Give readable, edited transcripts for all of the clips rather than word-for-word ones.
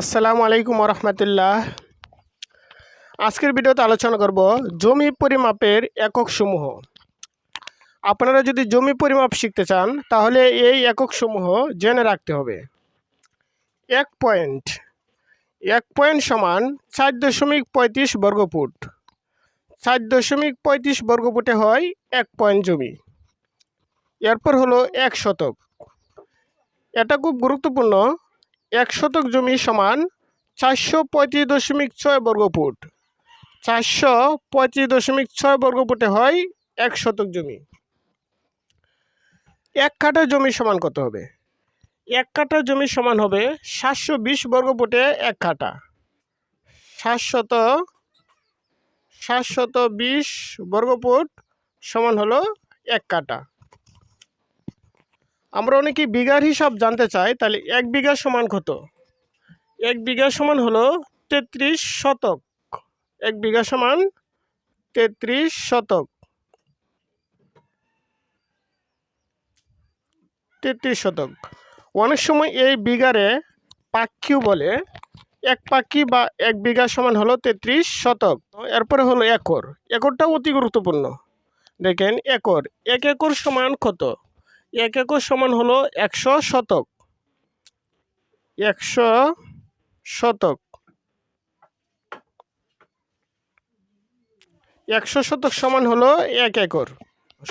আসসালামু আলাইকুম রহমতুল্লাহ। আজকের ভিডিওতে আলোচনা করব জমি পরিমাপের একক সমূহ। আপনারা যদি জমি পরিমাপ শিখতে চান তাহলে এই একক সমূহ জেনে রাখতে হবে। 1 পয়েন্ট সমান 4.35 বর্গফুট। 4.35 বর্গফুটে হয় 1 পয়েন্ট জমি। এরপর হলো 1 শতক। এটা খুব গুরুত্বপূর্ণ। 1 শতক জমি সমান 435.6 বর্গফুট। 435.6 বর্গফুটে হয় 1 শতক জমি। 1 কাঠা জমি সমান কত হবে? 1 কাঠা জমি সমান হবে 720 বর্গফুটে 1 কাঠা। 720 বর্গফুট সমান হলো 1 কাঠা। আমরা অনেকেই বিঘার হিসাব জানতে চাই, তাহলে 1 বিঘা সমান কত? 1 বিঘা সমান হলো 33 শতক। 1 বিঘা সমান 33 শতক। 33 শতক। অনেক সময় এই বিঘারে পাক্ষিও বলে। 1 পাক্ষি বা 1 বিঘা সমান হলো 33 শতক। এরপরে হলো একর। একরটাও অতি গুরুত্বপূর্ণ। দেখেন একর, 1 একর সমান কত? 1 একর সমান হলো 100 শতক। 100 শতক। 100 শতক সমান হলো 1 একর।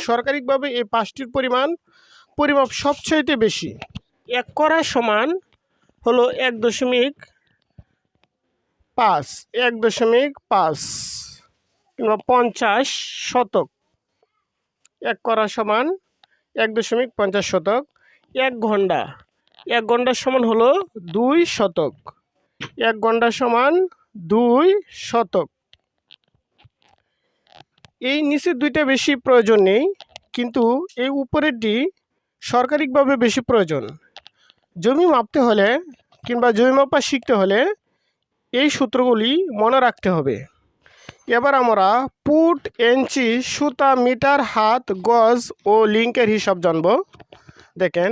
সরকারিভাবে এই 5টির পরিমাপ সবচাইতে বেশি। 1 করা সমান হলো 1.5 কিংবা 50 শতক। 1 করা সমান 1.50 শতক। 1 ঘন্টা। 1 ঘন্টা সমান হলো 2 শতক। 1 ঘন্টা সমান 2 শতক। এই নিচে দুইটা বেশি প্রয়োজন নেই, কিন্তু এই উপরেরটি সরকারিভাবে বেশি প্রয়োজন। জমি মাপতে হলে কিংবা জমি মাপা শিখতে হলে এই সূত্রগুলি মনে রাখতে হবে। এবার আমরা ফুট, ইঞ্চি, সুতা, মিটার, হাত, গজ ও লিঙ্কের হিসাব জানব। দেখেন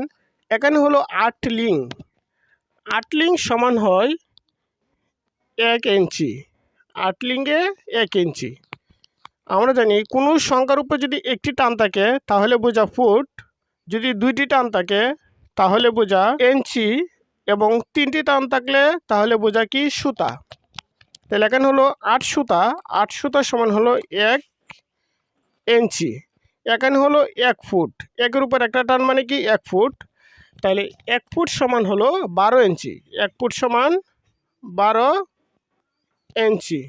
এখানে হলো 8 লিঙ্ক। 8 লিঙ্ক সমান হয় 1 ইঞ্চি। 8 লিঙ্কে 1 ইঞ্চি। আমরা জানি কোনো সংখ্যার উপর যদি একটি টান থাকে তাহলে বোঝা ফুট, যদি 2টি টান থাকে তাহলে বোঝা ইঞ্চি, এবং 3টি টান থাকলে তাহলে বোঝা কি সুতা। তাহলে এখানে হলো 8 সুতা। 8 সুতা সমান হলো 1 ইঞ্চি। এখানে হলো 1 ফুট। 1-এর উপর একটা টান মানে কি 1 ফুট। তাহলে 1 ফুট সমান হলো 12 ইঞ্চি। 1 ফুট সমান 12 ইঞ্চি।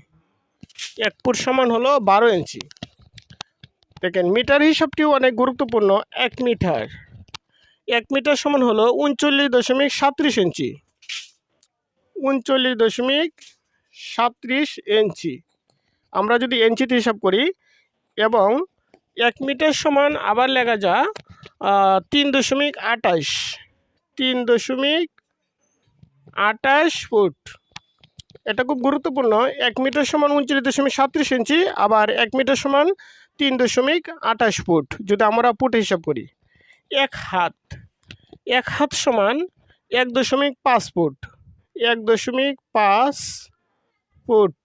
1 ফুট সমান হলো 12 ইঞ্চি। দেখেন মিটার হিসাবটিও অনেক গুরুত্বপূর্ণ। 1 মিটার। 1 মিটার সমান হলো 39.37 ইঞ্চি। 39.37 ইঞ্চি। আমরা যদি ইঞ্চিতে হিসাব করি, এবং 1 মিটার সমান আবার লেখা যা 3.28। 3.28 ফুট। এটা খুব গুরুত্বপূর্ণ। 1 মিটার সমান 39.37 ইঞ্চি, আবার 1 মিটার সমান 3.28 ফুট যদি আমরা ফুট হিসাব করি। 1 হাত। 1 হাত সমান 1.5 ফুট। 1.5 ফুট।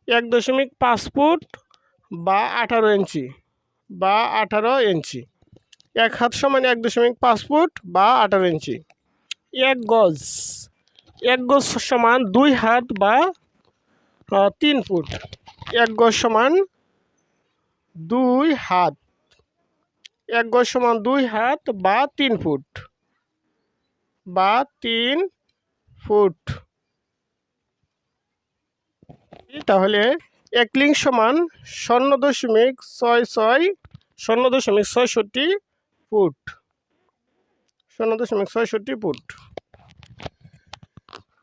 1.5 ফুট বা 18 ইঞ্চি। 1 হাত সমান 1.5 ফুট বা 18 ইঞ্চি। 1 গজ। 1 গজ সমান 2 হাত বা 3 ফুট। 1 গজ সমান 2 হাত। 1 গজ সমান 2 হাত বা 3 ফুট। তাহলে 1 লিঙ্ক সমান 0.66 ফুট। 0.66 ফুট।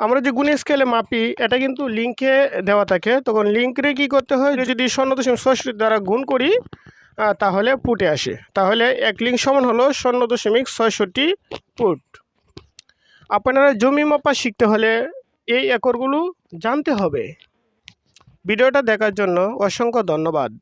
আমরা যে গুণ স্কেলে মাপি এটা কিন্তু লিঙ্কে দেওয়া থাকে, তখন লিঙ্কে কি করতে হয়, যদি 0.66 দ্বারা গুণ করি তাহলে ফুটে আসে। তাহলে 1 লিঙ্ক সমান হলো 0.66 ফুট। আপনারা জমি মাপা শিখতে হলে এই একরগুলো জানতে হবে। ভিডিওটা দেখার জন্য অসংখ্য ধন্যবাদ।